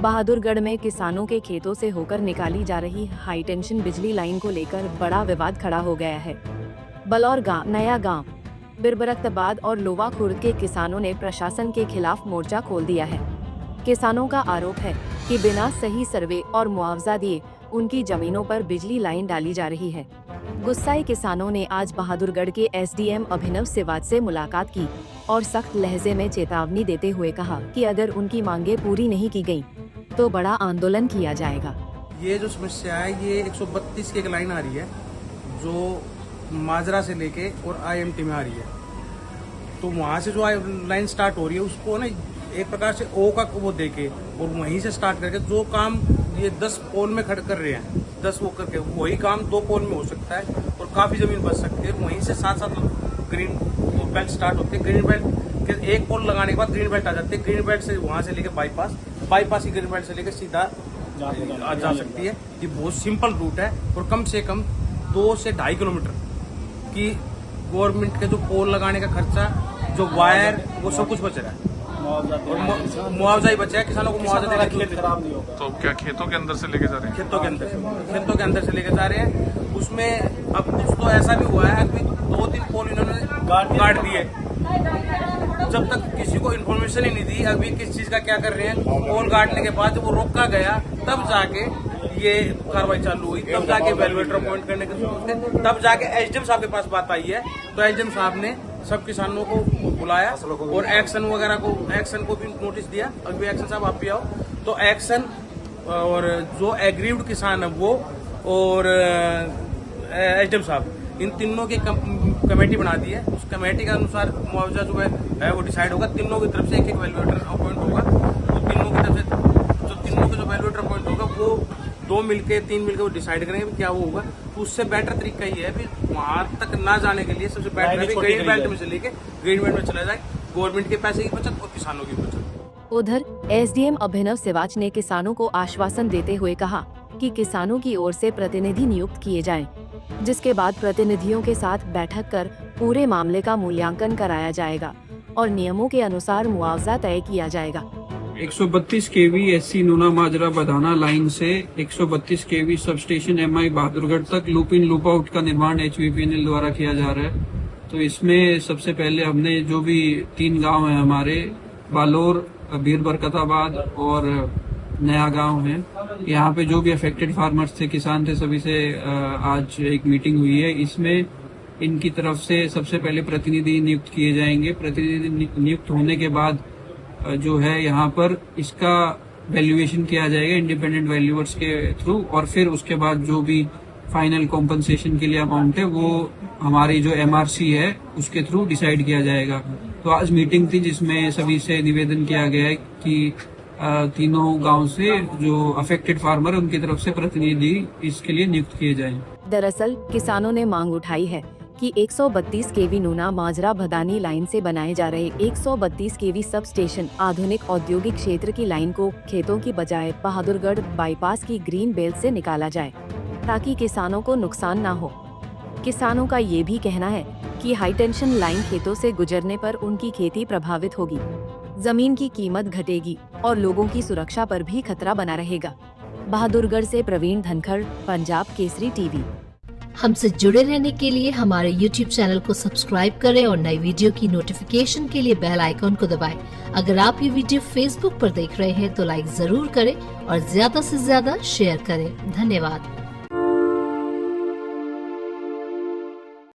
बहादुरगढ़ में किसानों के खेतों से होकर निकाली जा रही हाई टेंशन बिजली लाइन को लेकर बड़ा विवाद खड़ा हो गया है। बलौर गांव, नया गांव, बिरबरकताबाद और लोवा खुर्द के किसानों ने प्रशासन के खिलाफ मोर्चा खोल दिया है। किसानों का आरोप है कि बिना सही सर्वे और मुआवजा दिए उनकी जमीनों पर बिजली लाइन डाली जा रही है। गुस्साए किसानों ने आज बहादुरगढ़ के एसडीएम अभिनव सिवाच से मुलाकात की और सख्त लहजे में चेतावनी देते हुए कहा कि अगर उनकी मांगे पूरी नहीं की गयी तो बड़ा आंदोलन किया जाएगा। ये जो समस्या है ये 132 की एक लाइन आ रही है जो माजरा से लेके और आईएमटी में आ रही है। तो वहाँ से जो लाइन स्टार्ट हो रही है उसको ना एक प्रकार से ओ का वो देके और वहीं से स्टार्ट करके जो काम ये 10 पोल में खड़ कर रहे हैं 10 वो करके वही काम 2 पोल में हो सकता है और काफी जमीन बच सकती है। वहीं से साथ साथ ग्रीन बेल्ट स्टार्ट होते हैं। ग्रीन बेल्ट के एक पोल लगाने के बाद ग्रीन बेल्ट आ जाते हैं। ग्रीन बेल्ट से वहां से लेके बाईपास की ग्रीन बेल्ट से लेकर सीधा जा सकती है। ये बहुत सिंपल रूट है और कम से कम 2 से 2.5 किलोमीटर की गवर्नमेंट के जो पोल लगाने का खर्चा, जो वायर, वो सब कुछ बच रहा है और मुआवजा ही बचा है। किसानों को मुआवजा देना, खेत खराब नहीं होगा। तो क्या खेतों के अंदर से लेके जा रहे हैं? खेतों के अंदर से लेके जा रहे हैं। उसमें अब कुछ तो ऐसा भी हुआ है कि 2-3 पोल इन्होंने काट दिए। जब तक किसी को इन्फॉर्मेशन ही नहीं दी अभी किस चीज का क्या कर रहे हैं, पोल काटने के बाद जब वो रोका गया तब जाके ये कार्रवाई चालू हुई। तब जाके वेलवेटर अपॉइंट करने के जरूरत है। तब जाके एसडीएम साहब के पास बात आई है तो एसडीएम साहब ने सब किसानों को बुलाया और एक्शन को भी नोटिस दिया। अभी एक्शन साहब आप भी आओ तो एक्शन और जो एग्रीव्ड किसान है वो और एसडीएम साहब इन तीनों की कमेटी बना दी है। उस कमेटी के अनुसार मुआवजा जो है वो डिसाइड होगा। तीनों की तरफ से एक वैल्यूएटर अपॉइंट होगा। तो तीनों की तरफ से तीनों का जो वैल्यूएटर अपॉइंट होगा वो 2 मिलके 3 मिलके वो डिसाइड करेंगे क्या वो होगा। तो उससे बेटर तरीका ये है भी वहां तक ना जाने के लिए सबसे बेटर है ग्रीन बेल्ट में से लेके ग्रीन बेल्ट में चला जाए। गवर्नमेंट के पैसे की बचत और किसानों की बचत। उधर एसडीएम अभिनव सिवाच ने किसानों को आश्वासन देते हुए कहा कि किसानों की ओर से प्रतिनिधि नियुक्त किए जाएं, जिसके बाद प्रतिनिधियों के साथ बैठक कर पूरे मामले का मूल्यांकन कराया जाएगा और नियमों के अनुसार मुआवजा तय किया जाएगा। 132 केवी एससी नूना माजरा बधाना लाइन से 132 केवी सब स्टेशन एमआई बहादुरगढ़ तक लूप इन लूप आउट का निर्माण एचवीपीएनएल द्वारा किया जा रहा है। तो इसमें सबसे पहले हमने जो भी 3 गांव हैं हमारे, बालोर, बिरबरकताबाद और नया गांव है, यहाँ पे जो भी अफेक्टेड फार्मर्स थे, किसान थे, सभी से आज एक मीटिंग हुई है। इसमें इनकी तरफ से सबसे पहले प्रतिनिधि नियुक्त किए जाएंगे। प्रतिनिधि नियुक्त होने के बाद जो है यहाँ पर इसका वैल्यूएशन किया जाएगा इंडिपेंडेंट वैल्यूअर्स के थ्रू और फिर उसके बाद जो भी फाइनल कॉम्पनसेशन के लिए अमाउंट है वो हमारी जो एमआरसी है उसके थ्रू डिसाइड किया जाएगा। तो आज मीटिंग थी जिसमें सभी से निवेदन किया गया है कि तीनों गांव से जो अफेक्टेड फार्मर है उनकी तरफ से प्रतिनिधि इसके लिए नियुक्त किए जाएं। दरअसल किसानों ने मांग उठाई है कि 132 केवी नूना माजरा भदानी लाइन से बनाए जा रहे 132 केवी सब स्टेशन आधुनिक औद्योगिक क्षेत्र की लाइन को खेतों की बजाय बहादुरगढ़ बाईपास की ग्रीन बेल्ट से निकाला जाए ताकि किसानों को नुकसान न हो। किसानों का ये भी कहना है कि हाई टेंशन लाइन खेतों से गुजरने पर उनकी खेती प्रभावित होगी, जमीन की कीमत घटेगी और लोगों की सुरक्षा पर भी खतरा बना रहेगा। बहादुरगढ़ से प्रवीण धनखड़, पंजाब केसरी टीवी। हमसे जुड़े रहने के लिए हमारे YouTube चैनल को सब्सक्राइब करें और नई वीडियो की नोटिफिकेशन के लिए बेल आइकॉन को दबाएं। अगर आप ये वीडियो Facebook पर देख रहे हैं तो लाइक जरूर करें और ज्यादा से ज्यादा शेयर करें। धन्यवाद।